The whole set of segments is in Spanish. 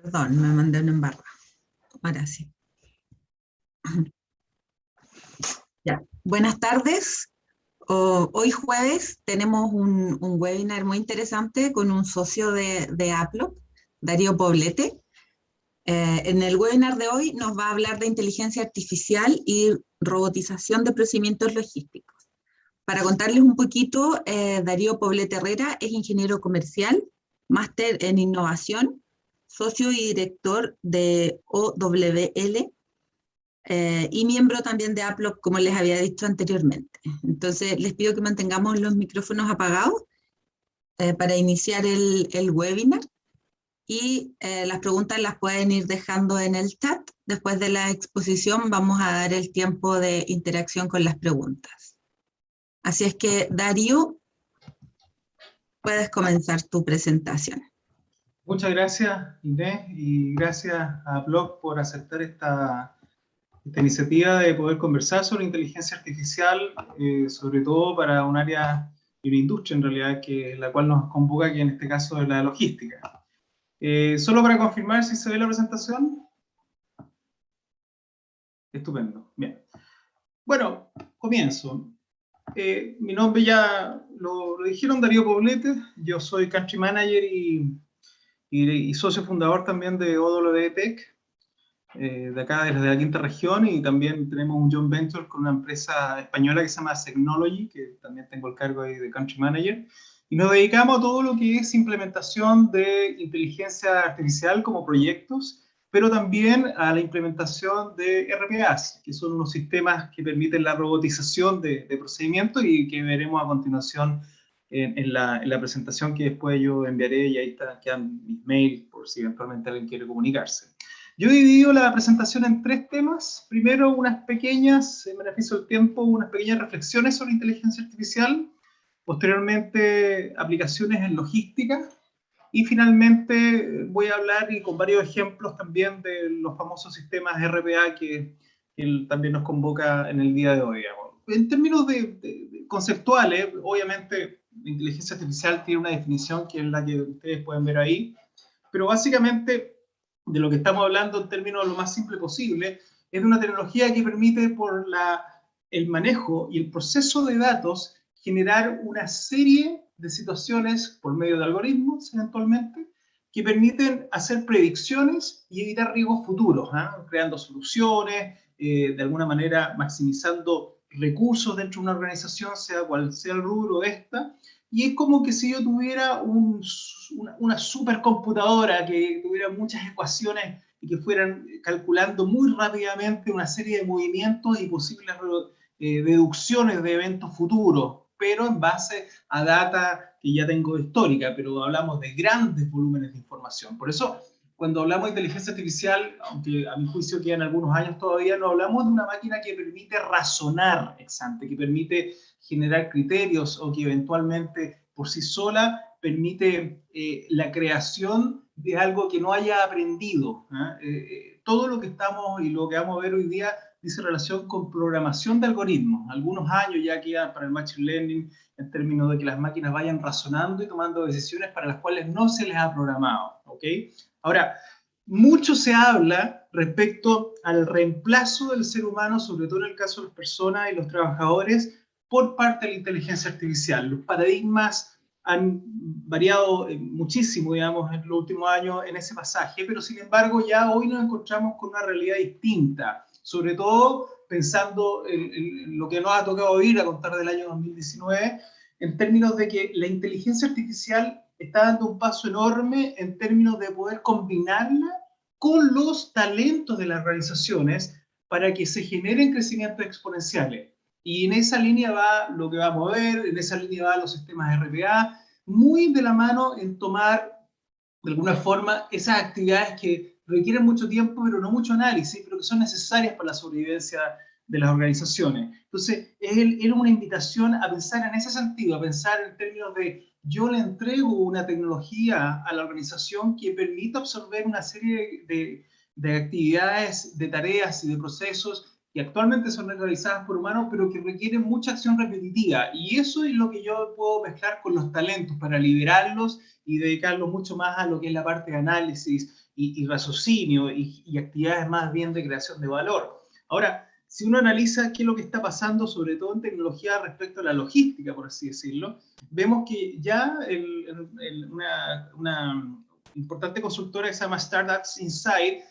Perdón, me mandé una embarrada. Ahora sí. Ya. Buenas tardes. Hoy jueves tenemos un webinar muy interesante con un socio de Applop, Darío Poblete. En el webinar de hoy nos va a hablar de inteligencia artificial y robotización de procedimientos logísticos. Para contarles un poquito, Darío Poblete Herrera es ingeniero comercial, máster en innovación, socio y director de OWL, y miembro también de Applop, como les había dicho anteriormente. Entonces, les pido que mantengamos los micrófonos apagados para iniciar el webinar, y las preguntas las pueden ir dejando en el chat. Después de la exposición vamos a dar el tiempo de interacción con las preguntas. Así es que, Darío, puedes comenzar tu presentación. Muchas gracias, Inés, y gracias a Applop por aceptar esta iniciativa de poder conversar sobre inteligencia artificial, sobre todo para un área y una industria en realidad, que la cual nos convoca, que en este caso es la logística. Solo para confirmar si se ve la presentación. Estupendo, bien. Bueno, comienzo. Mi nombre ya lo dijeron, Darío Poblete. Yo soy Country Manager y socio fundador también de OWL Tech, de acá, desde la quinta región, y también tenemos un joint venture con una empresa española que se llama Technology, que también tengo el cargo ahí de Country Manager, y nos dedicamos a todo lo que es implementación de inteligencia artificial como proyectos, pero también a la implementación de RPAs, que son unos sistemas que permiten la robotización de procedimientos y que veremos a continuación en la presentación que después yo enviaré, y ahí quedan mis mails por si eventualmente alguien quiere comunicarse. Yo he dividido la presentación en tres temas. Primero, unas pequeñas, en beneficio del tiempo, unas pequeñas reflexiones sobre inteligencia artificial. Posteriormente, aplicaciones en logística. Y finalmente voy a hablar, y con varios ejemplos también, de los famosos sistemas RPA que él también nos convoca en el día de hoy. En términos conceptuales, obviamente la inteligencia artificial tiene una definición que es la que ustedes pueden ver ahí, pero básicamente de lo que estamos hablando en términos lo más simple posible es de una tecnología que permite, por el manejo y el proceso de datos, generar una serie de situaciones por medio de algoritmos, eventualmente, que permiten hacer predicciones y evitar riesgos futuros, creando soluciones, de alguna manera maximizando recursos dentro de una organización, sea cual sea el rubro de esta. Y es como que si yo tuviera una supercomputadora que tuviera muchas ecuaciones y que fueran calculando muy rápidamente una serie de movimientos y posibles deducciones de eventos futuros, pero en base a data que ya tengo histórica, pero hablamos de grandes volúmenes de información. Por eso, cuando hablamos de inteligencia artificial, aunque a mi juicio quedan algunos años todavía, no hablamos de una máquina que permite razonar ex ante, que permite generar criterios, o que eventualmente por sí sola permite la creación de algo que no haya aprendido. Todo lo que estamos y lo que vamos a ver hoy día dice relación con programación de algoritmos. Algunos años ya quedan para el machine learning, en términos de que las máquinas vayan razonando y tomando decisiones para las cuales no se les ha programado. ¿Okay? Ahora, mucho se habla respecto al reemplazo del ser humano, sobre todo en el caso de las personas y los trabajadores, por parte de la inteligencia artificial. Los paradigmas han variado muchísimo, digamos, en los últimos años en ese pasaje, pero sin embargo ya hoy nos encontramos con una realidad distinta, sobre todo pensando en lo que nos ha tocado vivir a contar del año 2019, en términos de que la inteligencia artificial está dando un paso enorme en términos de poder combinarla con los talentos de las organizaciones para que se generen crecimientos exponenciales. Y en esa línea va lo que vamos a ver, en esa línea van los sistemas RPA, muy de la mano en tomar, de alguna forma, esas actividades que requieren mucho tiempo, pero no mucho análisis, pero que son necesarias para la sobrevivencia de las organizaciones. Entonces, era una invitación a pensar en ese sentido, a pensar en términos de: yo le entrego una tecnología a la organización que permita absorber una serie de actividades, de tareas y de procesos que actualmente son realizadas por humanos, pero que requieren mucha acción repetitiva. Y eso es lo que yo puedo mezclar con los talentos para liberarlos y dedicarlos mucho más a lo que es la parte de análisis y raciocinio y actividades más bien de creación de valor. Ahora, si uno analiza qué es lo que está pasando, sobre todo en tecnología respecto a la logística, por así decirlo, vemos que ya una importante consultora que se llama Startups Insight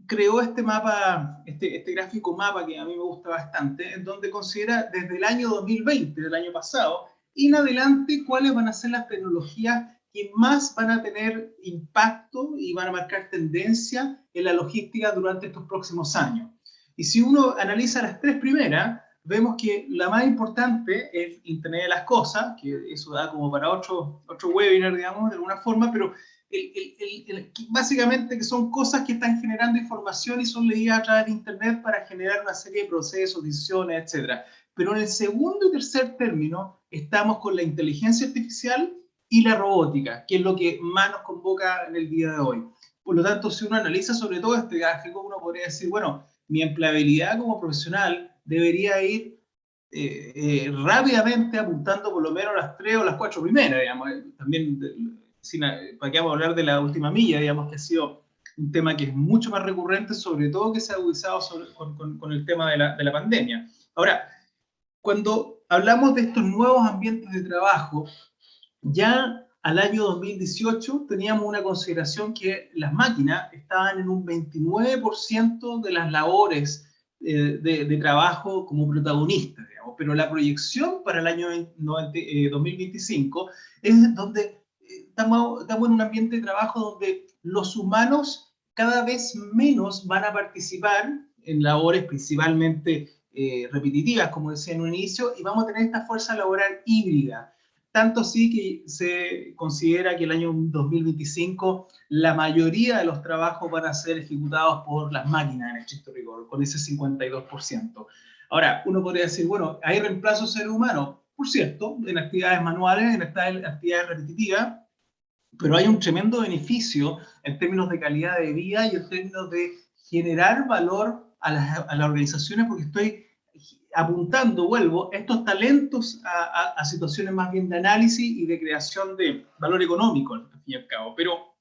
creó este mapa, este gráfico mapa que a mí me gusta bastante, en donde considera desde el año 2020, del año pasado, en adelante cuáles van a ser las tecnologías que más van a tener impacto y van a marcar tendencia en la logística durante estos próximos años. Y si uno analiza las tres primeras, vemos que la más importante es Internet de las Cosas, que eso da como para otro webinar, digamos, de alguna forma, pero básicamente que son cosas que están generando información y son leídas a través de Internet para generar una serie de procesos, decisiones, etc. Pero en el segundo y tercer término estamos con la inteligencia artificial y la robótica, que es lo que más nos convoca en el día de hoy. Por lo tanto, si uno analiza sobre todo este gráfico, uno podría decir, bueno, mi empleabilidad como profesional debería ir rápidamente apuntando por lo menos las 3 o las 4 primeras, digamos. También, para qué vamos a hablar de la última milla, digamos, que ha sido un tema que es mucho más recurrente, sobre todo que se ha agudizado con el tema de la pandemia. Ahora, cuando hablamos de estos nuevos ambientes de trabajo, ya al año 2018 teníamos una consideración que las máquinas estaban en un 29% de las labores de trabajo como protagonistas, digamos, pero la proyección para el año 2025 es donde estamos en un ambiente de trabajo donde los humanos cada vez menos van a participar en labores principalmente repetitivas, como decía en un inicio, y vamos a tener esta fuerza laboral híbrida. Tanto sí que se considera que el año 2025 la mayoría de los trabajos van a ser ejecutados por las máquinas en estricto rigor, con ese 52%. Ahora, uno podría decir, bueno, ¿hay reemplazo de seres humanos? Por cierto, en actividades manuales, en actividades repetitivas, pero hay un tremendo beneficio en términos de calidad de vida y en términos de generar valor a las organizaciones, porque estoy apuntando, vuelvo, estos talentos a situaciones más bien de análisis y de creación de valor económico, al fin y al cabo. Pero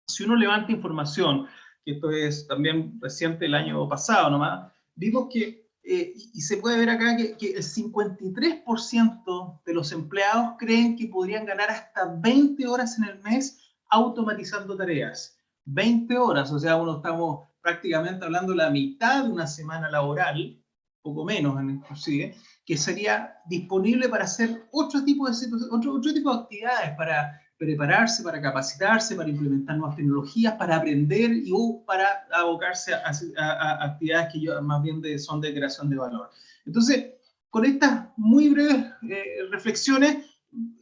si uno levanta información, que esto es también reciente el año pasado nomás, vimos que, y se puede ver acá que el 53% de los empleados creen que podrían ganar hasta 20 horas en el mes automatizando tareas. 20 horas, o sea, estamos prácticamente hablando de la mitad de una semana laboral, poco menos inclusive, que sería disponible para hacer otro tipo de actividades, para prepararse, para capacitarse, para implementar nuevas tecnologías, para aprender y para abocarse a actividades que más bien son de creación de valor. Entonces, con estas muy breves reflexiones,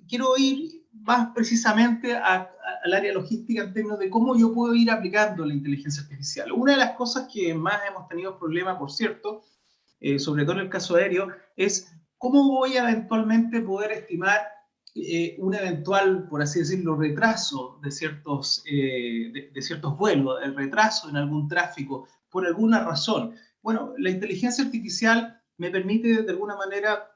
quiero ir más precisamente al área logística en términos de cómo yo puedo ir aplicando la inteligencia artificial. Una de las cosas que más hemos tenido problemas, por cierto, sobre todo en el caso aéreo, es cómo voy a eventualmente poder estimar un eventual, por así decirlo, retraso de ciertos vuelos, el retraso en algún tráfico, por alguna razón. Bueno, la inteligencia artificial me permite de alguna manera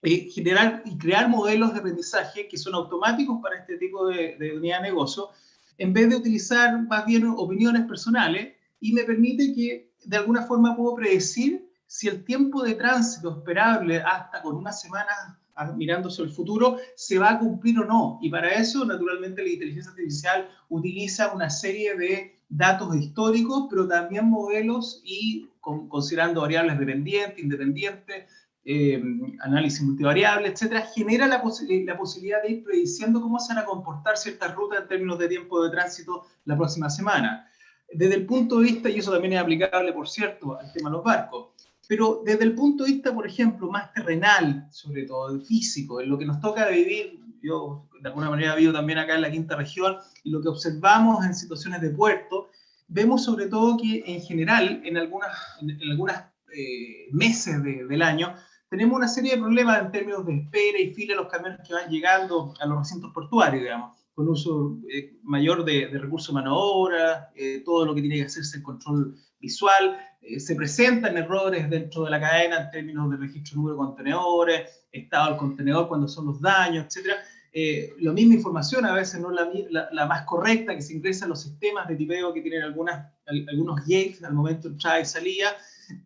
generar y crear modelos de aprendizaje que son automáticos para este tipo de unidad de negocio, en vez de utilizar más bien opiniones personales, y me permite que de alguna forma puedo predecir si el tiempo de tránsito esperable hasta con una semana mirándose el futuro se va a cumplir o no. Y para eso, naturalmente, la inteligencia artificial utiliza una serie de datos históricos, pero también modelos y considerando variables dependientes, independientes, análisis multivariable, etcétera, genera la posibilidad de ir prediciendo cómo se van a comportar ciertas rutas en términos de tiempo de tránsito la próxima semana. Desde el punto de vista, y eso también es aplicable, por cierto, al tema de los barcos, pero desde el punto de vista, por ejemplo, más terrenal, sobre todo, físico, en lo que nos toca vivir, yo de alguna manera vivo también acá en la quinta región, y lo que observamos en situaciones de puerto, vemos sobre todo que en general, en algunos meses del año, tenemos una serie de problemas en términos de espera y fila de los camiones que van llegando a los recintos portuarios, digamos, con uso mayor de recursos de mano de obra, todo lo que tiene que hacerse en control visual. Se presentan errores dentro de la cadena en términos de registro de número de contenedores, estado del contenedor cuando son los daños, etc. la misma información, a veces no la más correcta, que se ingresa en los sistemas de tipeo que tienen algunos gates al momento de entrada y salida,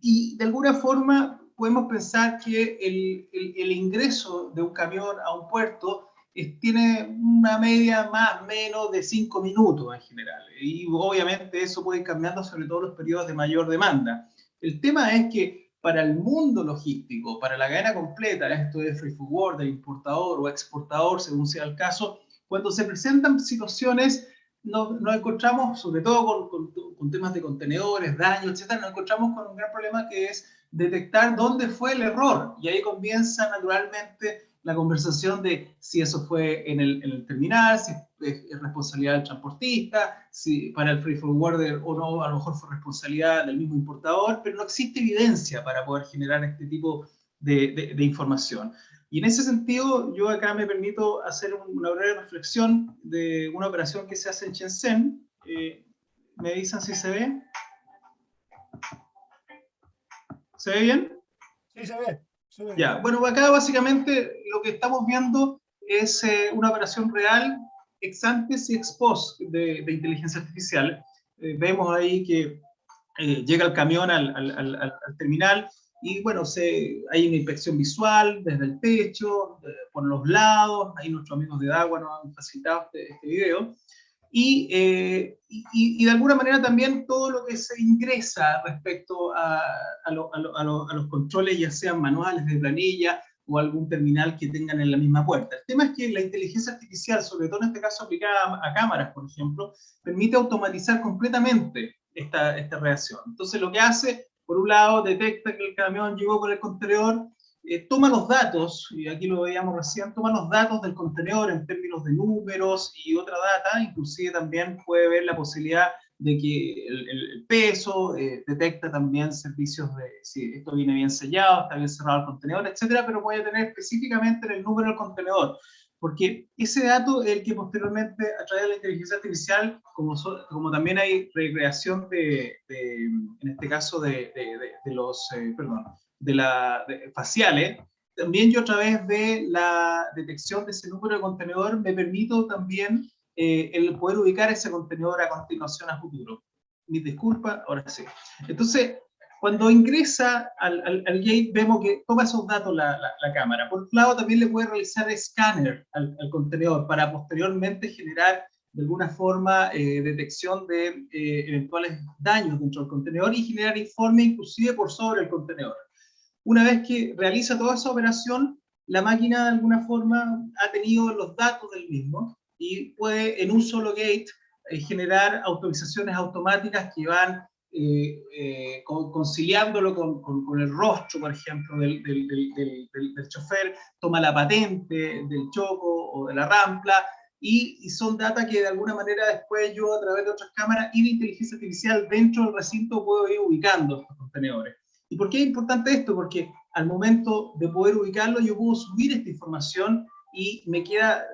y de alguna forma podemos pensar que el ingreso de un camión a un puerto tiene una media más o menos de 5 minutos en general, y obviamente eso puede ir cambiando sobre todo en los periodos de mayor demanda. El tema es que para el mundo logístico, para la cadena completa, esto de freight forwarder, importador o exportador, según sea el caso, cuando se presentan situaciones, nos encontramos, sobre todo con temas de contenedores, daños, etc., nos encontramos con un gran problema que es detectar dónde fue el error. Y ahí comienza naturalmente la conversación de si eso fue en el terminal, si es responsabilidad del transportista, si para el freight forwarder o no, a lo mejor fue responsabilidad del mismo importador, pero no existe evidencia para poder generar este tipo de información. Y en ese sentido, yo acá me permito hacer una breve reflexión de una operación que se hace en Shenzhen. ¿Me dicen si se ve? ¿Se ve bien? Sí, se ve. Ya, bueno, acá básicamente lo que estamos viendo es una operación real ex antes y ex post de inteligencia artificial. Vemos ahí que llega el camión al terminal y bueno, hay una inspección visual desde el techo, por los lados, ahí nuestros amigos de Dagua nos han facilitado este video. Y de alguna manera también todo lo que se ingresa respecto a los controles, ya sean manuales de planilla o algún terminal que tengan en la misma puerta. El tema es que la inteligencia artificial, sobre todo en este caso aplicada a cámaras, por ejemplo, permite automatizar completamente esta reacción. Entonces lo que hace, por un lado, detecta que el camión llegó con el contenedor, toma los datos, y aquí lo veíamos recién, toma los datos del contenedor en términos de números y otra data, inclusive también puede ver la posibilidad de que el peso, detecta también servicios de si esto viene bien sellado, está bien cerrado el contenedor, etcétera, pero puede tener específicamente el número del contenedor, porque ese dato es el que posteriormente, a través de la inteligencia artificial, como también hay recreación en este caso de los, faciales, también yo a través de la detección de ese número de contenedor me permito también el poder ubicar ese contenedor a continuación a futuro. Mis disculpas, ahora sí. Entonces, cuando ingresa al gate, vemos que toma esos datos la cámara. Por otro lado, también le puede realizar escáner al contenedor para posteriormente generar de alguna forma detección de eventuales daños dentro del contenedor y generar informe inclusive por sobre el contenedor. Una vez que realiza toda esa operación, la máquina de alguna forma ha tenido los datos del mismo y puede en un solo gate generar autorizaciones automáticas que van conciliándolo con el rostro, por ejemplo, del chofer, toma la patente del choco o de la rampla, y son datos que de alguna manera después yo a través de otras cámaras y de inteligencia artificial dentro del recinto puedo ir ubicando estos contenedores. ¿Y por qué es importante esto? Porque al momento de poder ubicarlo yo puedo subir esta información y me queda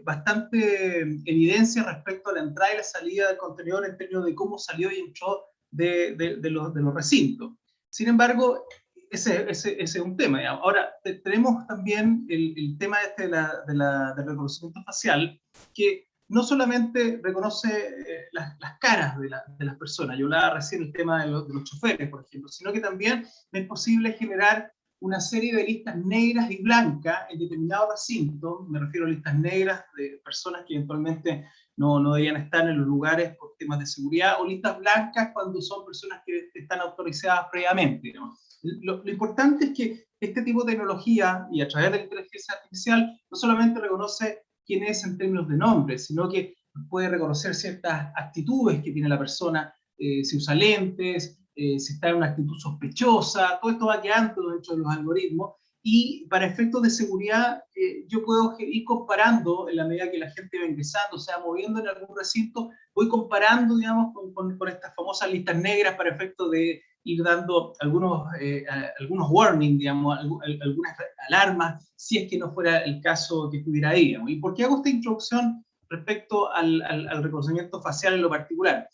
bastante evidencia respecto a la entrada y la salida del contenedor en términos de cómo salió y entró de los recintos. Sin embargo, ese es un tema. Ahora, tenemos también el tema este del reconocimiento facial, que no solamente reconoce las caras de las personas, yo hablaba recién el tema de los choferes, por ejemplo, sino que también es posible generar una serie de listas negras y blancas en determinados recintos, me refiero a listas negras de personas que eventualmente no deberían estar en los lugares por temas de seguridad, o listas blancas cuando son personas que están autorizadas previamente, ¿no? Lo importante es que este tipo de tecnología, y a través de la inteligencia artificial, no solamente reconoce quién es en términos de nombre, sino que puede reconocer ciertas actitudes que tiene la persona, si usa lentes, si está en una actitud sospechosa, todo esto va quedando dentro de los algoritmos, y para efectos de seguridad yo puedo ir comparando en la medida que la gente va ingresando, o sea, moviendo en algún recinto, voy comparando, digamos, con estas famosas listas negras para efectos de ir dando algunos warnings, digamos, algunas alarmas, si es que no fuera el caso que estuviera ahí, digamos. ¿Y por qué hago esta introducción respecto al reconocimiento facial en lo particular?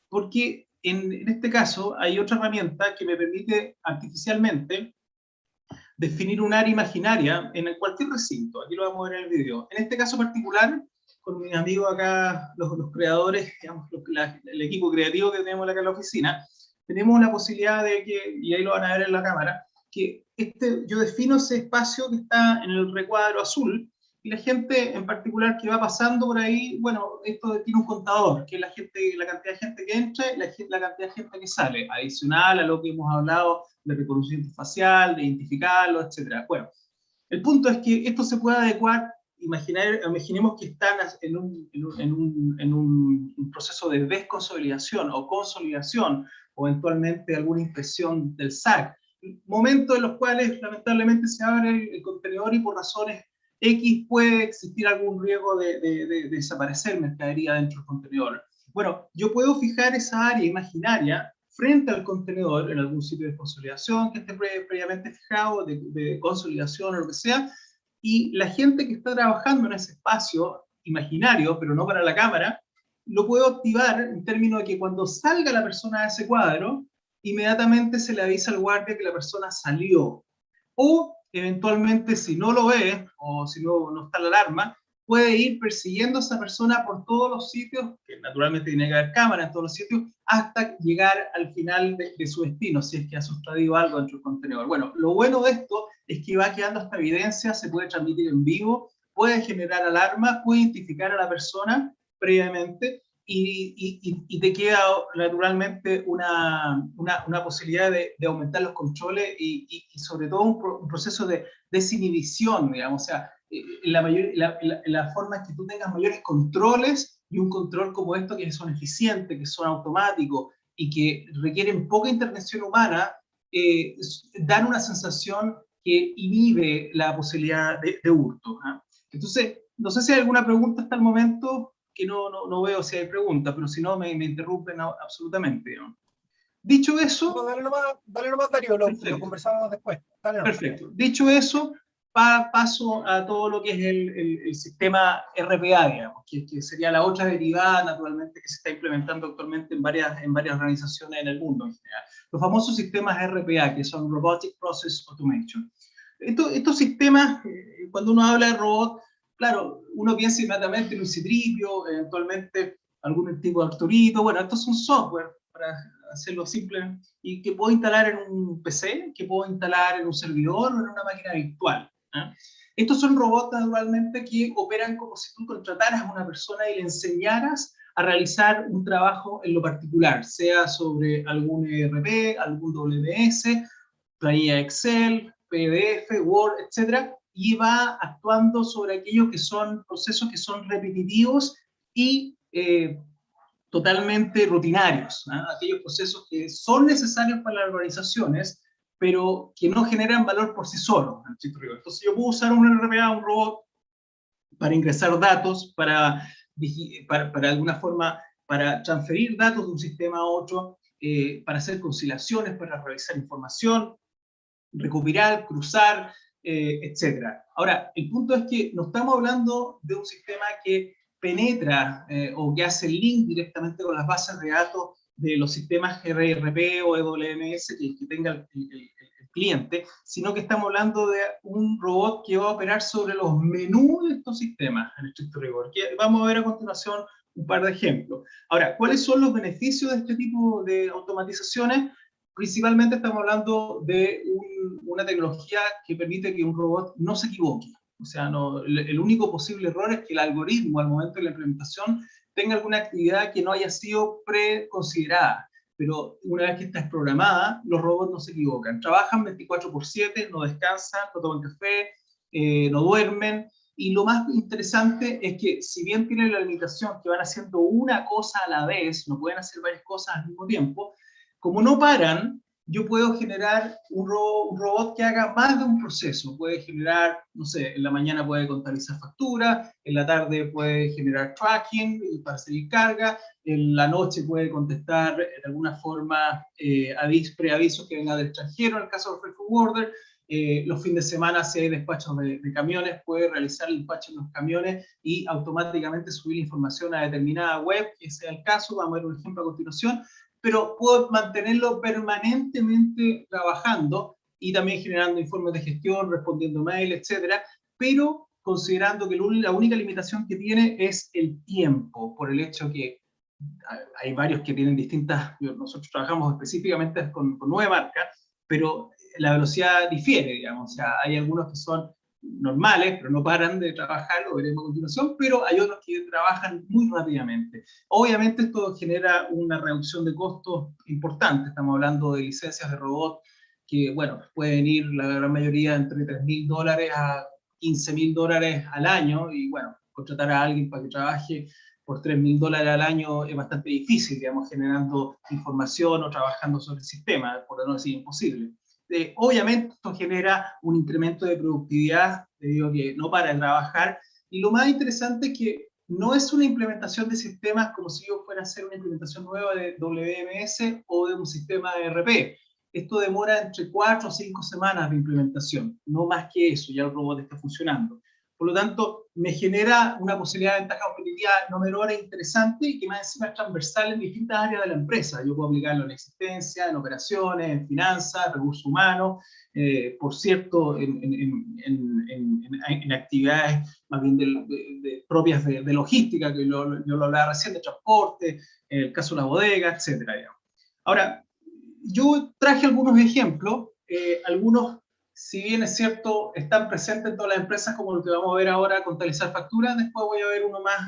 Porque en este caso hay otra herramienta que me permite artificialmente definir un área imaginaria en cualquier recinto. Aquí lo vamos a ver en el video. En este caso particular, con mis amigos acá, los creadores, digamos, el equipo creativo que tenemos acá en la oficina, tenemos la posibilidad de que, y ahí lo van a ver en la cámara, que yo defino ese espacio que está en el recuadro azul, y la gente en particular que va pasando por ahí, bueno, esto tiene un contador, que es la cantidad de gente que entra y la cantidad de gente que sale, adicional a lo que hemos hablado de reconocimiento facial, de identificarlo, etc. Bueno, el punto es que esto se puede adecuar. Imaginemos que están en un proceso de desconsolidación o consolidación, o eventualmente alguna impresión del SAC, momentos en los cuales lamentablemente se abre el contenedor y por razones X puede existir algún riesgo de desaparecer mercadería dentro del contenedor. Bueno, yo puedo fijar esa área imaginaria frente al contenedor en algún sitio de consolidación que esté previamente fijado, de consolidación o lo que sea, y la gente que está trabajando en ese espacio imaginario, pero no para la cámara, lo puedo activar en términos de que cuando salga la persona de ese cuadro, inmediatamente se le avisa al guardia que la persona salió. O eventualmente, si no lo ve, o si no está la alarma, puede ir persiguiendo a esa persona por todos los sitios, que naturalmente tiene que haber cámara en todos los sitios, hasta llegar al final de su destino, si es que ha sustraído algo dentro del contenedor. Bueno, lo bueno de esto es que va quedando esta evidencia, se puede transmitir en vivo, puede generar alarma, puede identificar a la persona previamente, y te queda naturalmente una posibilidad de aumentar los controles y sobre todo un proceso de desinhibición, digamos, o sea, la forma en que tú tengas mayores controles y un control como esto que son eficientes, que son automáticos y que requieren poca intervención humana, dan una sensación que inhibe la posibilidad de hurto, ¿eh? Entonces, no sé si hay alguna pregunta hasta el momento, que no veo si hay preguntas, pero si no me interrumpen absolutamente, ¿no? Dicho eso... No, dale nomás, Darío, lo conversamos después. Dale nomás. Perfecto. Dicho eso, paso a todo lo que es el sistema RPA, digamos, que sería la otra derivada, naturalmente, que se está implementando actualmente en varias organizaciones en el mundo en general. Los famosos sistemas RPA, que son Robotic Process Automation. Estos sistemas, cuando uno habla de robot, claro, uno piensa inmediatamente en un Citripio, eventualmente algún tipo de Arturito. Bueno, estos son software, para hacerlo simple, y que puedo instalar en un PC, que puedo instalar en un servidor o en una máquina virtual, ¿eh? Estos son robots naturalmente que operan como si tú contrataras a una persona y le enseñaras a realizar un trabajo en lo particular, sea sobre algún ERP, algún WMS, planilla Excel, PDF, Word, etc. Y va actuando sobre aquellos que son procesos que son repetitivos y totalmente rutinarios, ¿no? Aquellos procesos que son necesarios para las organizaciones, pero que no generan valor por sí solos. Entonces yo puedo usar un RPA, un robot, para ingresar datos, para alguna forma, para transferir datos de un sistema a otro, para hacer conciliaciones, para revisar información, recopilar, cruzar, etc. Ahora, el punto es que no estamos hablando de un sistema que penetra o que hace el link directamente con las bases de datos de los sistemas RRP o EWMS que tenga el cliente, sino que estamos hablando de un robot que va a operar sobre los menús de estos sistemas, en estricto rigor. Que vamos a ver a continuación un par de ejemplos. Ahora, ¿cuáles son los beneficios de este tipo de automatizaciones? Principalmente estamos hablando de una tecnología que permite que un robot no se equivoque. O sea, el único posible error es que el algoritmo al momento de la implementación tenga alguna actividad que no haya sido preconsiderada. Pero una vez que está programada, los robots no se equivocan. Trabajan 24/7, no descansan, no toman café, no duermen. Y lo más interesante es que, si bien tienen la limitación que van haciendo una cosa a la vez, no pueden hacer varias cosas al mismo tiempo, como no paran, yo puedo generar un robot que haga más de un proceso. Puede generar, no sé, en la mañana puede contabilizar facturas, en la tarde puede generar tracking para seguir carga, en la noche puede contestar de alguna forma preavisos que vengan del extranjero, en el caso del freight forwarder. Los fines de semana, si hay despachos de camiones, puede realizar el despacho de los camiones y automáticamente subir la información a determinada web, que sea el caso. Vamos a ver un ejemplo a continuación. Pero puedo mantenerlo permanentemente trabajando y también generando informes de gestión, respondiendo mail, etcétera, pero considerando que la única limitación que tiene es el tiempo, por el hecho que hay varios que tienen distintas, nosotros trabajamos específicamente con 9 marcas, pero la velocidad difiere, digamos, o sea, hay algunos que son normales, pero no paran de trabajar, lo veremos a continuación, pero hay otros que trabajan muy rápidamente. Obviamente esto genera una reducción de costos importante, estamos hablando de licencias de robot que, bueno, pueden ir la gran mayoría entre $3.000 a $15.000 al año, y bueno, contratar a alguien para que trabaje por $3.000 al año es bastante difícil, digamos, generando información o trabajando sobre el sistema, por no decir imposible. Obviamente esto genera un incremento de productividad, debido a que no para de trabajar, y lo más interesante es que no es una implementación de sistemas como si yo fuera a hacer una implementación nueva de WMS o de un sistema de ERP. Esto demora entre 4 o 5 semanas de implementación, no más que eso, ya el robot está funcionando. Por lo tanto, me genera una posibilidad de ventaja competitiva no menor e interesante, y que más encima es transversal en distintas áreas de la empresa. Yo puedo aplicarlo en existencia, en operaciones, en finanzas, recursos humanos, por cierto, en actividades más bien propias de logística, que yo lo hablaba recién, de transporte, en el caso de la bodega, etcétera. Ahora, yo traje algunos ejemplos, algunos, si bien es cierto, están presentes en todas las empresas, como lo que vamos a ver ahora, contabilizar facturas. Después voy a ver uno más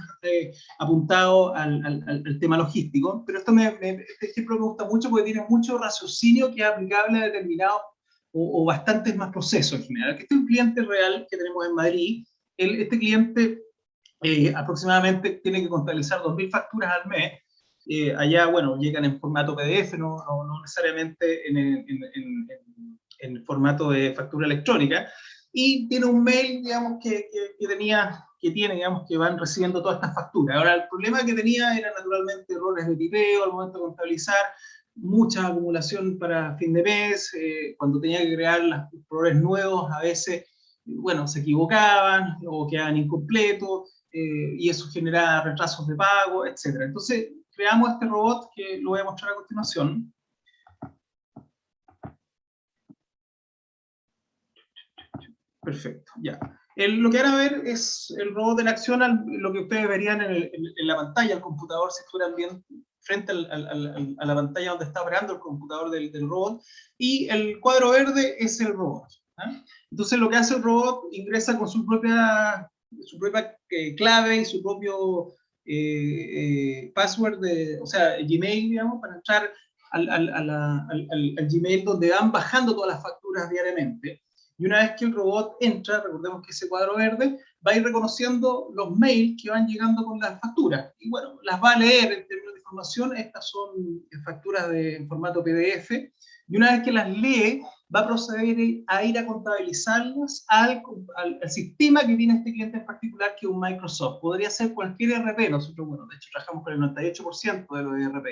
apuntado al tema logístico, pero este ejemplo me gusta mucho porque tiene mucho raciocinio que es aplicable a determinados o bastantes más procesos en general. Este es un cliente real que tenemos en Madrid. Este cliente aproximadamente tiene que contabilizar 2.000 facturas al mes. Allá, bueno, llegan en formato PDF, no necesariamente en formato de factura electrónica, y tiene un mail, digamos, que tiene, digamos, que van recibiendo todas estas facturas. Ahora, el problema que tenía era naturalmente errores de tipeo al momento de contabilizar, mucha acumulación para fin de mes, cuando tenía que crear los proveedores nuevos, a veces, bueno, se equivocaban o quedaban incompletos, y eso generaba retrasos de pago, etc. Entonces, creamos este robot que lo voy a mostrar a continuación. Perfecto, ya. Lo que van a ver es el robot en acción, lo que ustedes verían en la pantalla, el computador, si estuvieran bien frente a la pantalla donde está operando el computador del robot, y el cuadro verde es el robot. Entonces lo que hace el robot, ingresa con su propia clave y su propio password, o sea, Gmail, digamos, para entrar al Gmail donde van bajando todas las facturas diariamente. Y una vez que el robot entra, recordemos que ese cuadro verde va a ir reconociendo los mails que van llegando con las facturas. Y bueno, las va a leer en términos de información. Estas son facturas en formato PDF. Y una vez que las lee, va a proceder a ir a contabilizarlas al sistema que tiene este cliente en particular, que es un Microsoft. Podría ser cualquier ERP. Nosotros, bueno, de hecho, trabajamos con el 98% de los ERP.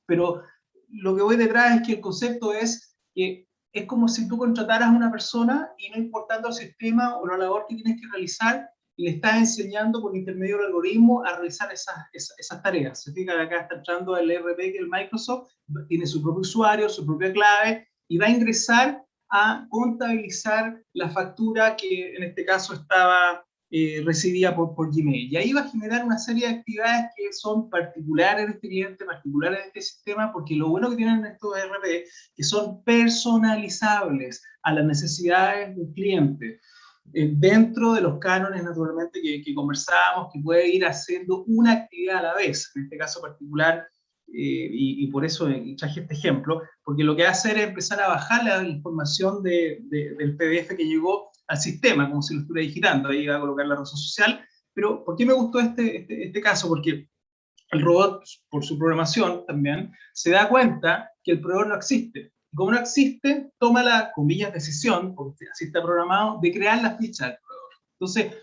Pero lo que voy detrás es que el concepto es que es como si tú contrataras a una persona y, no importando el sistema o la labor que tienes que realizar, le estás enseñando por intermedio del algoritmo a realizar esas tareas. Se fija que acá está entrando el ERP, que es el Microsoft, tiene su propio usuario, su propia clave, y va a ingresar a contabilizar la factura que en este caso estaba recibida por Gmail. Y ahí va a generar una serie de actividades que son particulares de este cliente, particulares de este sistema, porque lo bueno que tienen estos ERP que son personalizables a las necesidades del cliente, dentro de los cánones, naturalmente, que conversábamos, que puede ir haciendo una actividad a la vez, en este caso particular, y por eso traje este ejemplo, porque lo que va a hacer es empezar a bajar la información del PDF que llegó al sistema, como si lo estuviera digitando. Ahí va a colocar la razón social. Pero ¿por qué me gustó este caso? Porque el robot, por su programación también, se da cuenta que el proveedor no existe. Y como no existe, toma la, comillas, decisión, porque así está programado, de crear la ficha del proveedor. Entonces,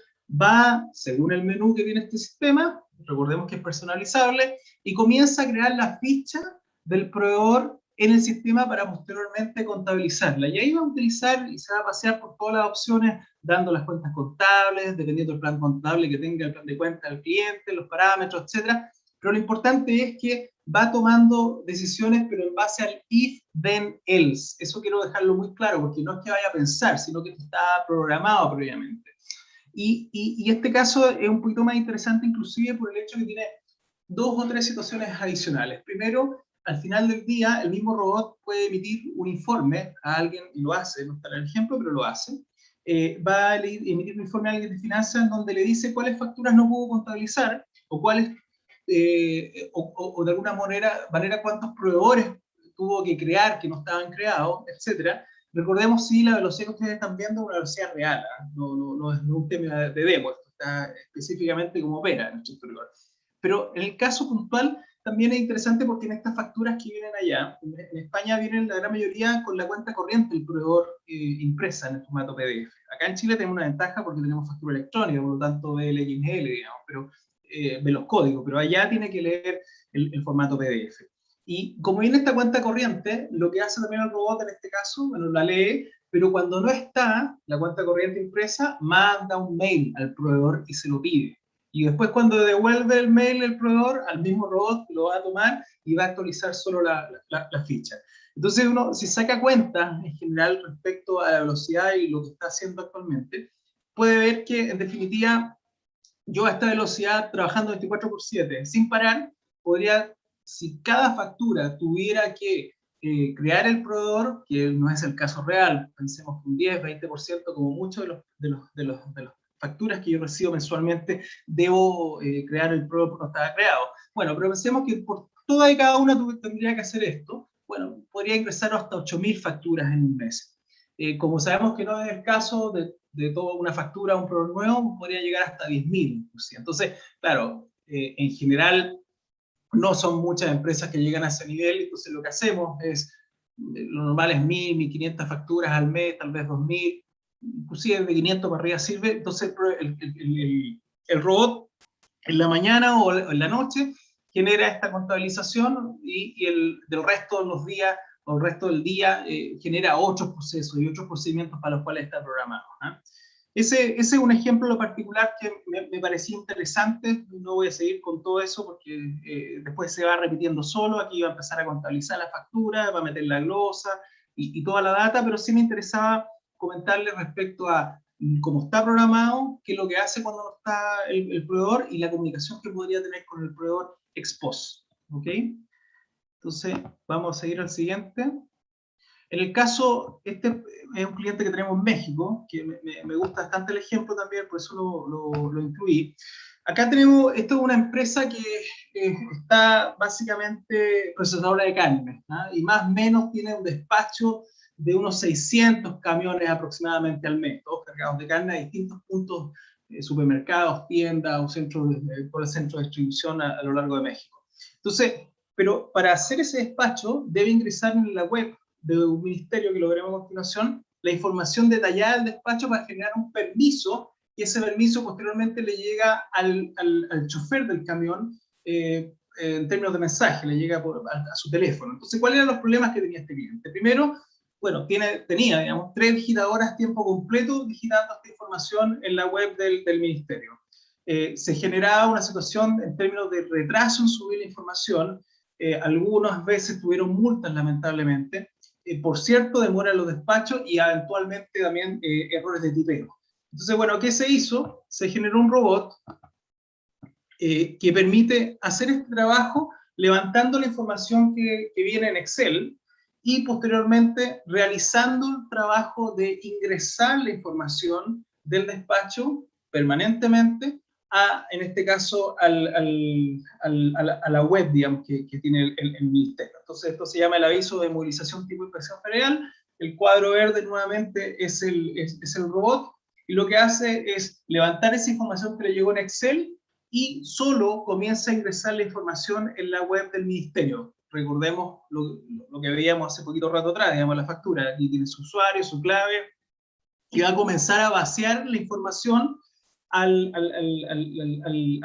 va, según el menú que tiene este sistema, recordemos que es personalizable, y comienza a crear la ficha del proveedor en el sistema para posteriormente contabilizarla. Y ahí va a utilizar y se va a pasear por todas las opciones, dando las cuentas contables, dependiendo del plan contable que tenga el plan de cuenta del cliente, los parámetros, etc. Pero lo importante es que va tomando decisiones, pero en base al if, then, else. Eso quiero dejarlo muy claro, porque no es que vaya a pensar, sino que está programado previamente. Y este caso es un poquito más interesante, inclusive por el hecho que tiene 2 o 3 situaciones adicionales. Primero, al final del día, el mismo robot puede emitir un informe a alguien, y lo hace, no está en el ejemplo, pero lo hace. Va a emitir un informe a alguien de finanzas donde le dice cuáles facturas no pudo contabilizar, o cuáles, o de alguna manera cuántos proveedores tuvo que crear que no estaban creados, etcétera. Recordemos, sí, la velocidad que ustedes están viendo es una velocidad real, ¿eh? No es un tema de demo, esto está específicamente como opera en nuestro rigor. Pero en el caso puntual también es interesante porque en estas facturas que vienen allá, en España vienen la gran mayoría con la cuenta corriente del proveedor impresa en el formato PDF. Acá en Chile tenemos una ventaja porque tenemos factura electrónica, por lo tanto ve LXL, digamos, pero ve los códigos, pero allá tiene que leer el formato PDF. Y como viene esta cuenta corriente, lo que hace también el robot en este caso, bueno, la lee, pero cuando no está la cuenta corriente impresa, manda un mail al proveedor y se lo pide. Y después cuando devuelve el mail el proveedor, al mismo robot lo va a tomar y va a actualizar solo la ficha. Entonces uno, si saca cuenta en general respecto a la velocidad y lo que está haciendo actualmente, puede ver que en definitiva yo a esta velocidad, trabajando 24/7, sin parar, podría, si cada factura tuviera que crear el proveedor, que no es el caso real, pensemos que un 10-20% como mucho de las facturas que yo recibo mensualmente, debo crear el proveedor porque no estaba creado. Bueno, pero pensemos que por toda y cada una tendría que hacer esto. Bueno, podría ingresar hasta 8.000 facturas en un mes. Como sabemos que no es el caso de toda una factura, un proveedor nuevo, podría llegar hasta 10.000. Entonces, claro, en general no son muchas empresas que llegan a ese nivel, entonces lo que hacemos es, lo normal es 1.000, 1.500 facturas al mes, tal vez 2.000, inclusive de 500 para arriba sirve. Entonces el robot en la mañana o en la noche genera esta contabilización y del resto de los días o el resto del día genera otros procesos y otros procedimientos para los cuales está programado. Ese es un ejemplo en lo particular que me parecía interesante. No voy a seguir con todo eso porque después se va repitiendo solo. Aquí va a empezar a contabilizar la factura, va a meter la glosa y toda la data, pero sí me interesaba comentarle respecto a cómo está programado, qué es lo que hace cuando no está el proveedor y la comunicación que podría tener con el proveedor ex post. ¿Ok? Entonces, vamos a seguir al siguiente. En el caso, este es un cliente que tenemos en México, que me gusta bastante el ejemplo también, por eso lo incluí. Acá tenemos, esto es una empresa que está básicamente procesadora de carne, ¿ah? Y más o menos tiene un despacho de unos 600 camiones aproximadamente al mes, todos cargados de carne a distintos puntos, supermercados, tiendas o por el centro de distribución a lo largo de México. Entonces, pero para hacer ese despacho debe ingresar en la web de un ministerio, que lo veremos a continuación, la información detallada del despacho para generar un permiso, y ese permiso posteriormente le llega al chofer del camión en términos de mensaje, le llega a su teléfono. Entonces, ¿cuáles eran los problemas que tenía este cliente? Primero, bueno, tenía, digamos, 3 digitadoras tiempo completo digitando esta información en la web del ministerio. Se generaba una situación en términos de retraso en subir la información. Algunas veces tuvieron multas, lamentablemente, por cierto, demora en los despachos y eventualmente también errores de tipeo. Entonces, bueno, ¿qué se hizo? Se generó un robot que permite hacer este trabajo levantando la información que viene en Excel y posteriormente realizando el trabajo de ingresar la información del despacho permanentemente en este caso, a la web, digamos, que tiene el ministerio. Entonces, esto se llama el aviso de movilización tipo inspección federal. El cuadro verde, nuevamente, es el robot, y lo que hace es levantar esa información que le llegó en Excel y solo comienza a ingresar la información en la web del ministerio. Recordemos lo que veíamos hace poquito rato atrás, digamos, la factura. Aquí tiene su usuario, su clave, y va a comenzar a vaciar la información a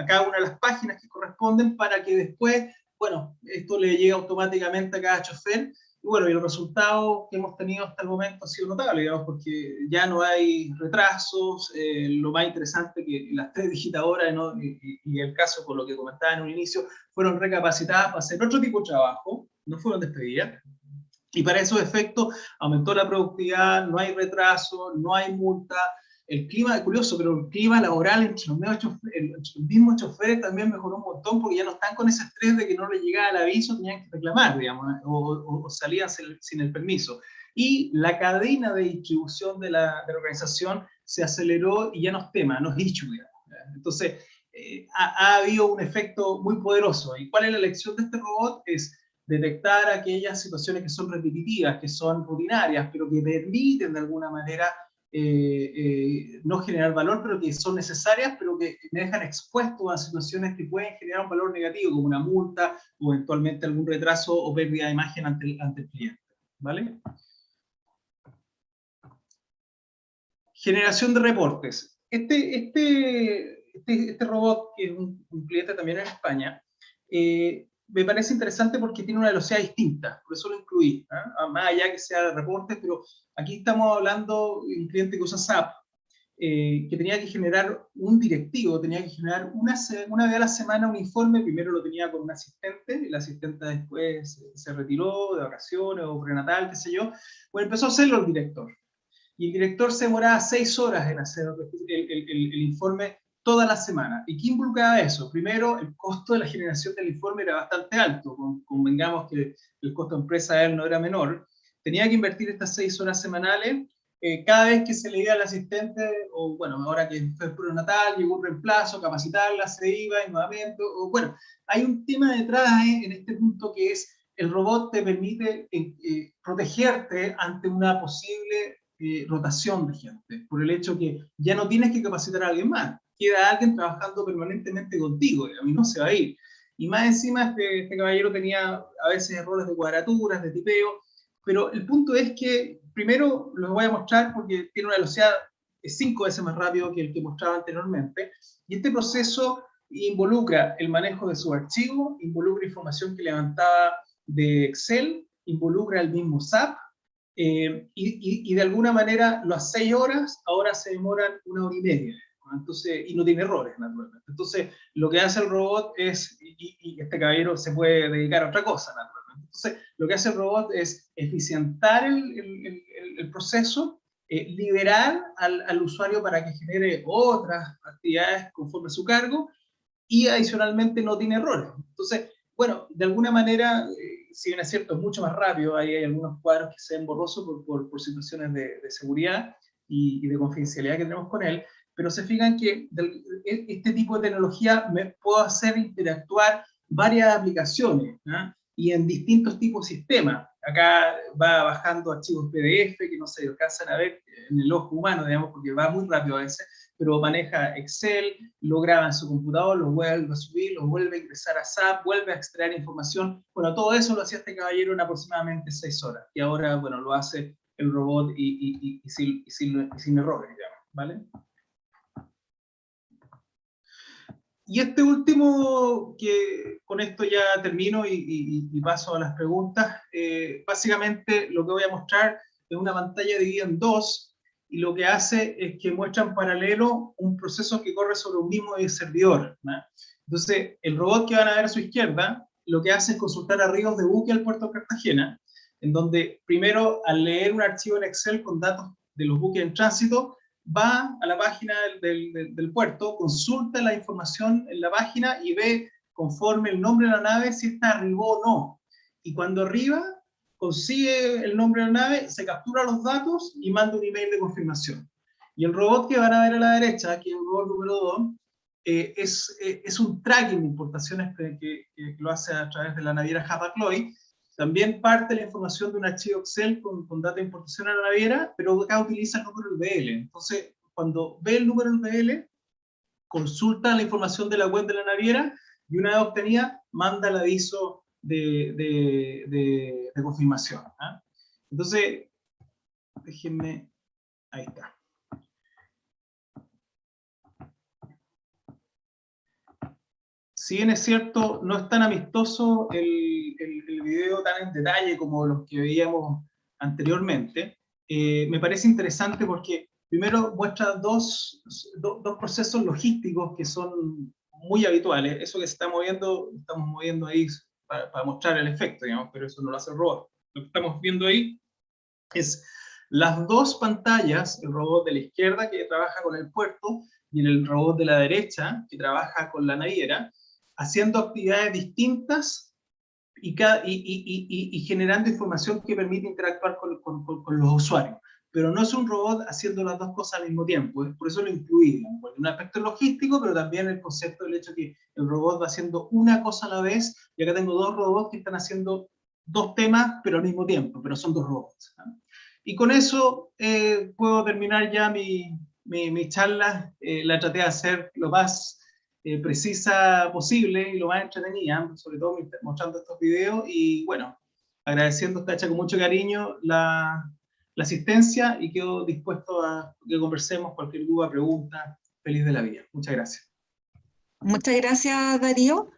cada una de las páginas que corresponden para que después, bueno, esto le llegue automáticamente a cada chofer. bueno, y el resultado que hemos tenido hasta el momento ha sido notable, digamos, porque ya no hay retrasos. Lo más interesante que las 3 digitadoras, ¿no? Y el caso, por lo que comentaba en un inicio, fueron recapacitadas para hacer otro tipo de trabajo, no fueron despedidas. Y para esos efectos aumentó la productividad, no hay retraso, no hay multa. El clima, es curioso, pero el clima laboral entre los mismos choferes también mejoró un montón, porque ya no están con ese estrés de que no les llegaba el aviso, tenían que reclamar, digamos, o salían sin el permiso. Y la cadena de distribución de la organización se aceleró y ya no es tema, no es issue, digamos. Entonces, ha habido un efecto muy poderoso. ¿Y cuál es la lección de este robot? Es detectar aquellas situaciones que son repetitivas, que son rutinarias, pero que permiten de alguna manera no generar valor, pero que son necesarias, pero que me dejan expuesto a situaciones que pueden generar un valor negativo, como una multa o eventualmente algún retraso o pérdida de imagen ante el cliente. ¿Vale? Generación de reportes. Este robot, que es un cliente también en España, me parece interesante porque tiene una velocidad distinta, por eso lo incluí, más allá que sea de reportes, pero aquí estamos hablando de un cliente que usa SAP, que tenía que generar un directivo, tenía que generar una vez a la semana un informe. Primero lo tenía con un asistente, el asistente después se retiró de vacaciones o prenatal, qué sé yo. Bueno, empezó a hacerlo el director. Y el director se demoraba 6 horas en hacer el informe toda la semana. ¿Y qué involucraba eso? Primero, el costo de la generación del informe era bastante alto, convengamos que el costo de empresa de él no era menor. Tenía que invertir estas 6 horas semanales. Cada vez que se le iba al asistente, o bueno, ahora que fue prenatal, llegó un reemplazo, capacitarla, se iba y nuevamente, o bueno, hay un tema detrás en este punto que es el robot te permite protegerte ante una posible rotación de gente, por el hecho que ya no tienes que capacitar a alguien más, queda alguien trabajando permanentemente contigo, y a mí no se va a ir. Y más encima este caballero tenía a veces errores de cuadraturas, de tipeo, pero el punto es que, primero los voy a mostrar porque tiene una velocidad 5 veces más rápido que el que mostraba anteriormente, y este proceso involucra el manejo de su archivo, involucra información que levantaba de Excel, involucra el mismo SAP, y de alguna manera las 6 horas ahora se demoran 1 hora y media. Entonces, y no tiene errores, naturalmente. Entonces, lo que hace el robot es, y este caballero se puede dedicar a otra cosa, naturalmente. Entonces, lo que hace el robot es eficientar el proceso, liberar al usuario para que genere otras actividades conforme a su cargo, y adicionalmente no tiene errores. Entonces, bueno, de alguna manera, si bien es cierto, es mucho más rápido, ahí hay algunos cuadros que se ven borrosos por situaciones de seguridad y de confidencialidad que tenemos con él, pero se fijan que este tipo de tecnología me puedo hacer interactuar varias aplicaciones, ¿no? Y en distintos tipos de sistemas. Acá va bajando archivos PDF que no se alcanzan a ver en el ojo humano, digamos, porque va muy rápido a veces, pero maneja Excel, lo graba en su computador, lo vuelve a subir, lo vuelve a ingresar a SAP, vuelve a extraer información. Bueno, todo eso lo hacía este caballero en aproximadamente 6 horas. Y ahora, bueno, lo hace el robot y sin errores, digamos, ¿vale? Y este último, que con esto ya termino y paso a las preguntas, básicamente lo que voy a mostrar es una pantalla dividida en dos, y lo que hace es que muestra en paralelo un proceso que corre sobre un mismo servidor, ¿no? Entonces, el robot que van a ver a su izquierda, lo que hace es consultar arreglos de buque al puerto de Cartagena, en donde primero, al leer un archivo en Excel con datos de los buques en tránsito, va a la página del puerto, consulta la información en la página y ve conforme el nombre de la nave si esta arribó o no. Y cuando arriba, consigue el nombre de la nave, se captura los datos y manda un email de confirmación. Y el robot que van a ver a la derecha, que es el robot número 2, es un tracking de importaciones que lo hace a través de la naviera Hapag-Lloyd. También parte la información de un archivo Excel con data de importación a la naviera, pero acá utiliza el número URL. Entonces, cuando ve el número URL, consulta la información de la web de la naviera, y una vez obtenida, manda el aviso de confirmación. ¿Ah? Entonces, déjenme, ahí está. si bien es cierto, no es tan amistoso el video tan en detalle como los que veíamos anteriormente, me parece interesante porque primero muestra dos procesos logísticos que son muy habituales. Eso que se está moviendo, estamos moviendo ahí para mostrar el efecto, digamos, pero eso no lo hace el robot. Lo que estamos viendo ahí es las dos pantallas, el robot de la izquierda que trabaja con el puerto y el robot de la derecha que trabaja con la naviera, haciendo actividades distintas y generando información que permite interactuar con los usuarios. Pero no es un robot haciendo las dos cosas al mismo tiempo, por eso lo incluí, porque un aspecto logístico, pero también el concepto del hecho que el robot va haciendo una cosa a la vez, y acá tengo dos robots que están haciendo dos temas, pero al mismo tiempo, pero son dos robots, ¿no? Y con eso puedo terminar ya mi charla. La traté de hacer lo más precisa posible y lo más entretenida, sobre todo mostrando estos videos, y bueno, agradeciendo, está hecha con mucho cariño la asistencia, y quedo dispuesto a que conversemos cualquier duda, pregunta, feliz de la vida. Muchas gracias. Muchas gracias, Darío.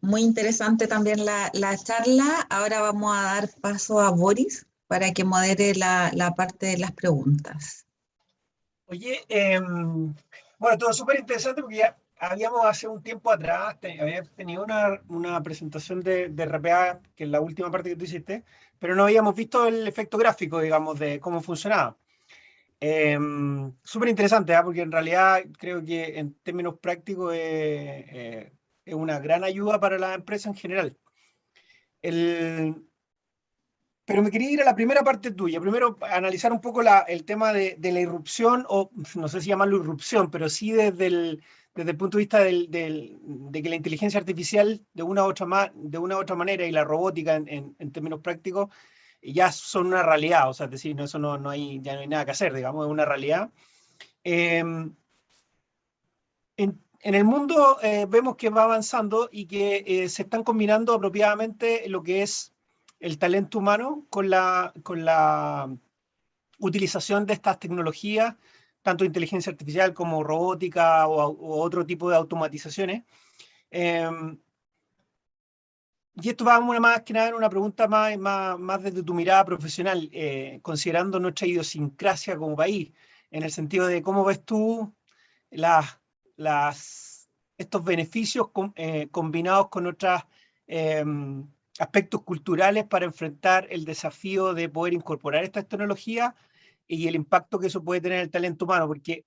Muy interesante también la charla. Ahora vamos a dar paso a Boris para que modere la parte de las preguntas. Oye, bueno, todo súper interesante porque ya habíamos hace un tiempo atrás, había tenido una presentación de RPA, que es la última parte que tú hiciste, pero no habíamos visto el efecto gráfico, digamos, de cómo funcionaba. Súper interesante, ¿eh? Porque en realidad creo que en términos prácticos es una gran ayuda para la empresa en general. Pero me quería ir a la primera parte tuya. Primero, analizar un poco el tema de la irrupción, o no sé si llamarlo irrupción, pero sí desde el punto de vista de que la inteligencia artificial, de una u otra manera, y la robótica en términos prácticos, ya son una realidad. O sea, es decir, eso ya no hay nada que hacer, digamos, es una realidad. En el mundo vemos que va avanzando y que se están combinando apropiadamente lo que es el talento humano con la utilización de estas tecnologías, tanto inteligencia artificial como robótica o otro tipo de automatizaciones. Y esto va más que nada en una pregunta más desde tu mirada profesional, considerando nuestra idiosincrasia como país, en el sentido de cómo ves tú estos beneficios combinados con otros aspectos culturales para enfrentar el desafío de poder incorporar estas tecnologías y el impacto que eso puede tener en el talento humano, porque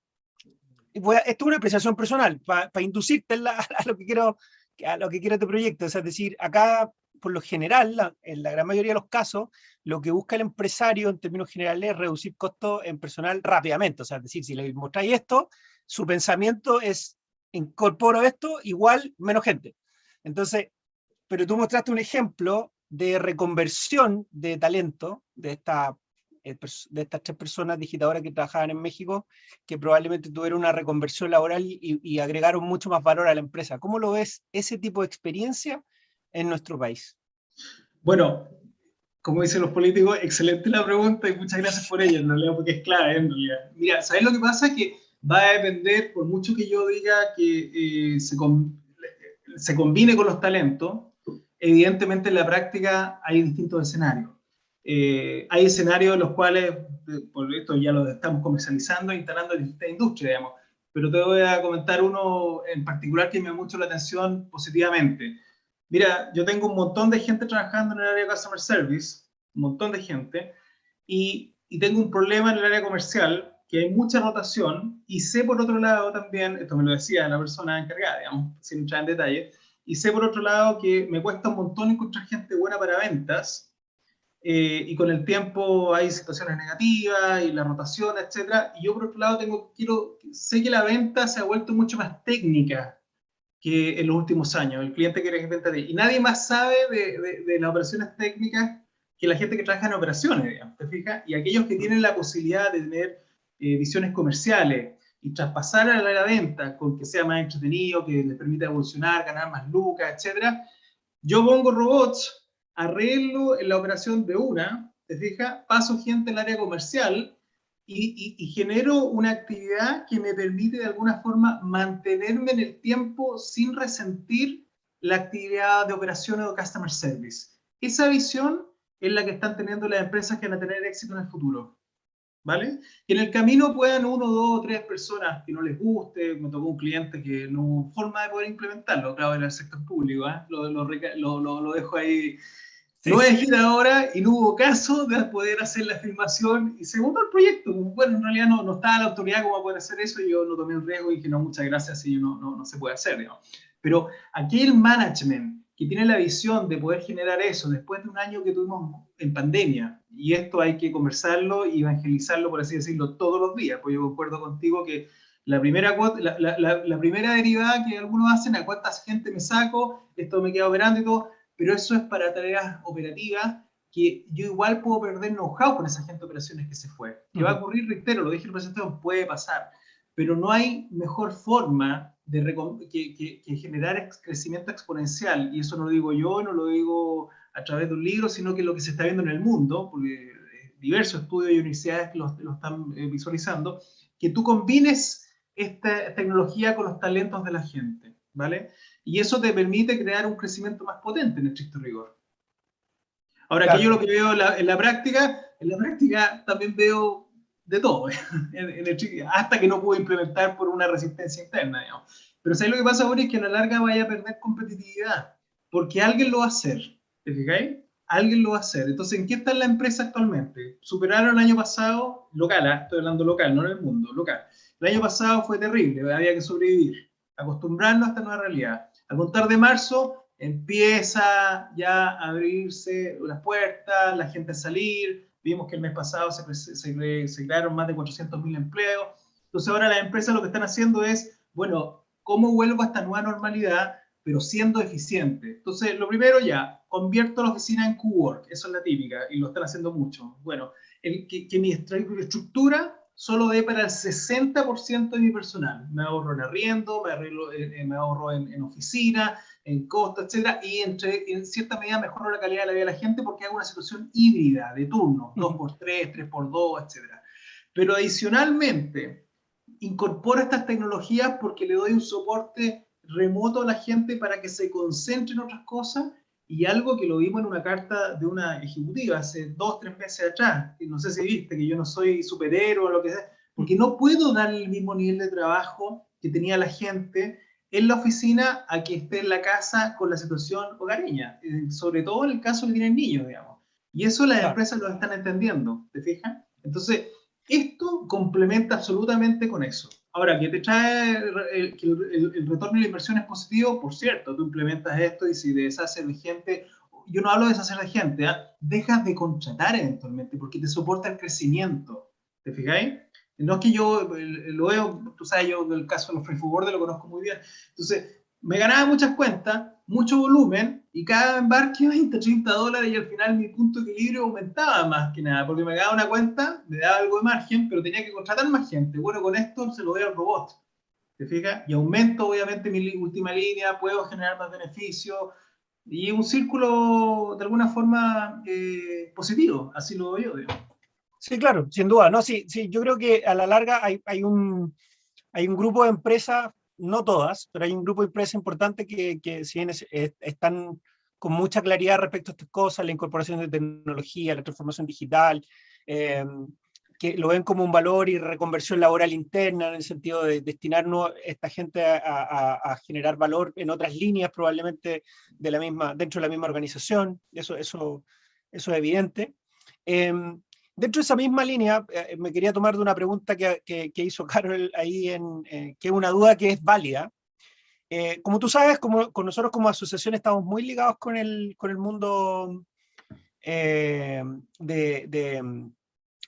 esto es una apreciación personal, para inducirte a lo que quiero este proyecto. O sea, es decir, acá, por lo general, en la gran mayoría de los casos, lo que busca el empresario en términos generales es reducir costos en personal rápidamente. O sea, es decir, si le mostráis esto, su pensamiento es: incorporo esto, igual menos gente. Entonces, pero tú mostraste un ejemplo de reconversión de talento de estas 3 personas digitadoras que trabajaban en México, que probablemente tuvieron una reconversión laboral y agregaron mucho más valor a la empresa. ¿Cómo lo ves ese tipo de experiencia en nuestro país? Bueno, como dicen los políticos, excelente la pregunta y muchas gracias por ella, en realidad, porque es clave, en realidad. Mira, ¿sabes lo que pasa? Que va a depender, por mucho que yo diga que se combine con los talentos, evidentemente en la práctica hay distintos escenarios. Hay escenarios en los cuales, por esto ya lo estamos comercializando e instalando en distintas industrias, digamos, pero te voy a comentar uno en particular que me llama mucho la atención positivamente. Mira, yo tengo un montón de gente trabajando en el área de Customer Service, un montón de gente, y tengo un problema en el área comercial, que hay mucha rotación, y sé por otro lado también, esto me lo decía la persona encargada, digamos, sin entrar en detalle, y sé por otro lado que me cuesta un montón encontrar gente buena para ventas, y con el tiempo hay situaciones negativas y la rotación, etcétera. Y yo por otro lado sé que la venta se ha vuelto mucho más técnica que en los últimos años. El cliente quiere que venta de... Y nadie más sabe de las operaciones técnicas que la gente que trabaja en operaciones, digamos, ¿te fijas? Y aquellos que tienen la posibilidad de tener visiones comerciales y traspasar a la venta con que sea más entretenido, que les permita evolucionar, ganar más lucas, etcétera. Yo pongo robots, arreglo en la operación de una, ¿te fijas? Paso gente al área comercial y genero una actividad que me permite de alguna forma mantenerme en el tiempo sin resentir la actividad de operaciones o customer service. Esa visión es la que están teniendo las empresas que van a tener éxito en el futuro, ¿vale? Y en el camino puedan 1, 2 o 3 personas que no les guste. Me tocó un cliente que no hubo forma de poder implementarlo, claro, en el sector público, ¿eh? Lo dejo ahí. Sí. Lo voy a elegir ahora y no hubo caso de poder hacer la filmación y se votó el proyecto. Bueno, en realidad no estaba la autoridad como poder hacer eso y yo no tomé el riesgo y dije, no, muchas gracias, y no se puede hacer, digamos. Pero aquí el management que tiene la visión de poder generar eso después de un año que tuvimos en pandemia, y esto hay que conversarlo y evangelizarlo, por así decirlo, todos los días, pues yo concuerdo contigo que la primera derivada que algunos hacen, a cuánta gente me saco, esto me queda operando y todo, pero eso es para tareas operativas que yo igual puedo perder know-how con esa gente de operaciones que se fue. ¿Qué va a ocurrir? Reitero, lo dije en la presentación, puede pasar, pero no hay mejor forma de que generar crecimiento exponencial, y eso no lo digo yo, no lo digo a través de un libro, sino que lo que se está viendo en el mundo, porque diversos estudios y universidades lo están visualizando, que tú combines esta tecnología con los talentos de la gente, ¿vale? Y eso te permite crear un crecimiento más potente en estricto rigor. Ahora, Claro. que yo lo que veo en la práctica también veo de todo, hasta que no puedo implementar por una resistencia interna, digamos. Pero ¿sabes lo que pasa, Boris? Que a la larga vaya a perder competitividad, porque alguien lo va a hacer, ¿te fijáis? Alguien lo va a hacer. Entonces, ¿en qué está la empresa actualmente? Superaron el año pasado, local, estoy hablando local, no en el mundo, local. El año pasado fue terrible, había que sobrevivir, acostumbrarnos a esta nueva realidad. A contar de marzo, empieza ya a abrirse las puertas, la gente a salir. Vimos que el mes pasado se crearon más de 400.000 empleos. Entonces ahora las empresas lo que están haciendo es, bueno, ¿cómo vuelvo a esta nueva normalidad, pero siendo eficiente? Entonces, lo primero ya, convierto la oficina en cowork, eso es la típica, y lo están haciendo mucho. Bueno, que mi estructura solo dé para el 60% de mi personal. Me ahorro en arriendo, me ahorro en oficina, en costos, etcétera, y en cierta medida mejoro la calidad de la vida de la gente porque hago una situación híbrida de turnos, 2x3, 3x2, etcétera. Pero adicionalmente, incorporo estas tecnologías porque le doy un soporte remoto a la gente para que se concentre en otras cosas, y algo que lo vimos en una carta de una ejecutiva hace 2 o 3 meses atrás, y no sé si viste, que yo no soy superhéroe o lo que sea, porque no puedo dar el mismo nivel de trabajo que tenía la gente en la oficina a que esté en la casa con la situación hogareña, sobre todo en el caso que tienen niños, digamos. Y eso las empresas lo están entendiendo, ¿te fijas? Entonces, esto complementa absolutamente con eso. Ahora, ¿qué te trae el retorno de la inversión es positivo? Por cierto, tú implementas esto y si deshaces de gente, yo no hablo de deshacer de gente, ¿eh? Dejas de contratar eventualmente porque te soporta el crecimiento. ¿Te fijáis? No es que yo lo veo, tú sabes, yo el caso de los free forward lo conozco muy bien. Entonces, me ganaba muchas cuentas, mucho volumen, y cada embarque $20, $30, y al final mi punto de equilibrio aumentaba más que nada, porque me daba una cuenta, me daba algo de margen, pero tenía que contratar más gente. Bueno, con esto se lo doy al robot, ¿te fijas? Y aumento obviamente mi última línea, puedo generar más beneficios, y un círculo de alguna forma positivo, así lo veo yo, digamos. Sí, claro, sin duda. No, sí, yo creo que a la larga hay un grupo de empresas, no todas, pero hay un grupo de empresas importantes que si bien están con mucha claridad respecto a estas cosas, la incorporación de tecnología, la transformación digital, que lo ven como un valor y reconversión laboral interna, en el sentido de destinarnos esta gente a generar valor en otras líneas, probablemente dentro de la misma organización. Eso es evidente. Dentro de esa misma línea, me quería tomar de una pregunta que hizo Carol ahí, que es una duda que es válida. Como tú sabes, con nosotros como asociación estamos muy ligados con el mundo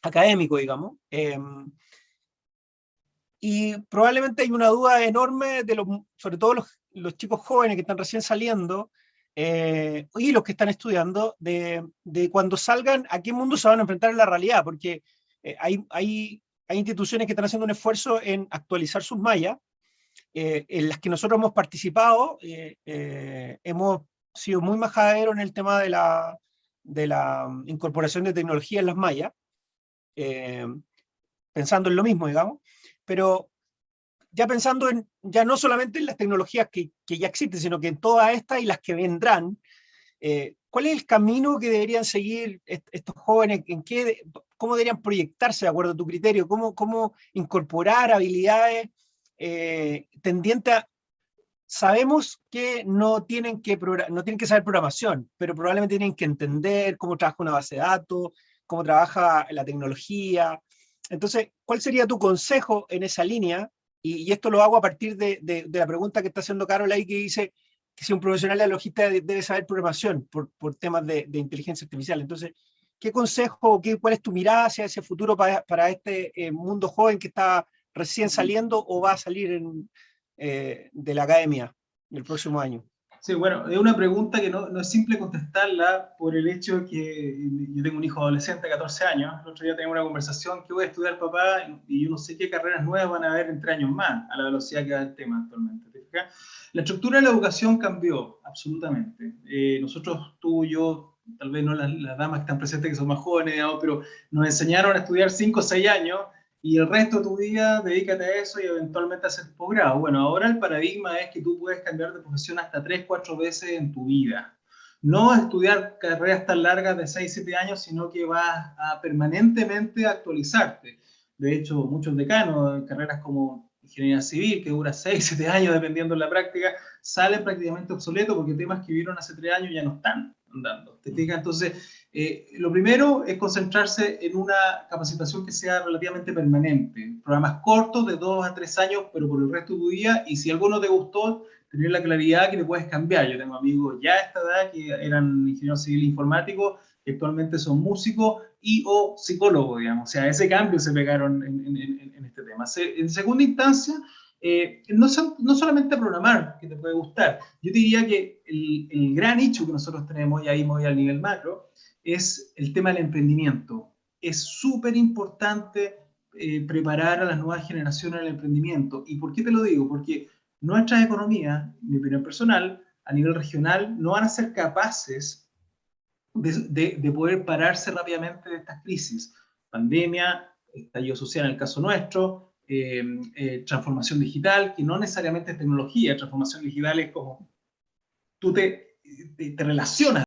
académico, digamos. Y probablemente hay una duda enorme, sobre todo los chicos jóvenes que están recién saliendo, y los que están estudiando, de cuando salgan, a qué mundo se van a enfrentar en la realidad, porque hay instituciones que están haciendo un esfuerzo en actualizar sus mallas, en las que nosotros hemos participado. Hemos sido muy majaderos en el tema de la incorporación de tecnología en las mallas. pensando en lo mismo, digamos, pero ya pensando ya no solamente en las tecnologías que ya existen, sino que en todas estas y las que vendrán, ¿cuál es el camino que deberían seguir estos jóvenes? ¿Cómo deberían proyectarse de acuerdo a tu criterio? ¿Cómo incorporar habilidades tendientes a... Sabemos que no tienen que saber programación, pero probablemente tienen que entender cómo trabaja una base de datos, cómo trabaja la tecnología. Entonces, ¿cuál sería tu consejo en esa línea? Y esto lo hago a partir de la pregunta que está haciendo Carol ahí, que dice que si un profesional de la logística debe saber programación por temas de inteligencia artificial. Entonces, ¿qué consejo, cuál es tu mirada hacia ese futuro para este mundo joven que está recién saliendo o va a salir de la academia el próximo año? Sí, bueno, es una pregunta que no es simple contestarla por el hecho de que yo tengo un hijo adolescente de 14 años. El otro día tengo una conversación: ¿qué voy a estudiar, papá? Y yo no sé qué carreras nuevas van a haber en 3 años más, a la velocidad que va el tema actualmente. ¿Te fijas? La estructura de la educación cambió absolutamente. Nosotros, tú y yo, tal vez no las damas que están presentes, que son más jóvenes, digamos, pero nos enseñaron a estudiar 5 o 6 años, y el resto de tu vida dedícate a eso y eventualmente a hacer posgrado. Bueno, ahora el paradigma es que tú puedes cambiar de profesión hasta 3, 4 veces en tu vida. No estudiar carreras tan largas de 6, 7 años, sino que vas a permanentemente actualizarte. De hecho, muchos decanos en carreras como ingeniería civil, que dura 6, 7 años dependiendo de la práctica, salen prácticamente obsoletos porque temas que vieron hace 3 años ya no están andando. ¿Te fijas? Entonces, lo primero es concentrarse en una capacitación que sea relativamente permanente. Programas cortos de 2 a 3 años, pero por el resto de tu vida, y si algo no te gustó, tener la claridad que le puedes cambiar. Yo tengo amigos ya a esta edad que eran ingenieros civiles informáticos, que actualmente son músicos y o psicólogos, digamos. O sea, ese cambio se pegaron en este tema. En segunda instancia, no solamente programar, que te puede gustar. Yo te diría que el gran nicho que nosotros tenemos, y ahí me voy al nivel macro, es el tema del emprendimiento. Es súper importante preparar a las nuevas generaciones al emprendimiento. ¿Y por qué te lo digo? Porque nuestras economías, mi opinión personal, a nivel regional, no van a ser capaces de poder pararse rápidamente de estas crisis. Pandemia, estallido social en el caso nuestro, transformación digital, que no necesariamente es tecnología. Transformación digital es como tú te relacionas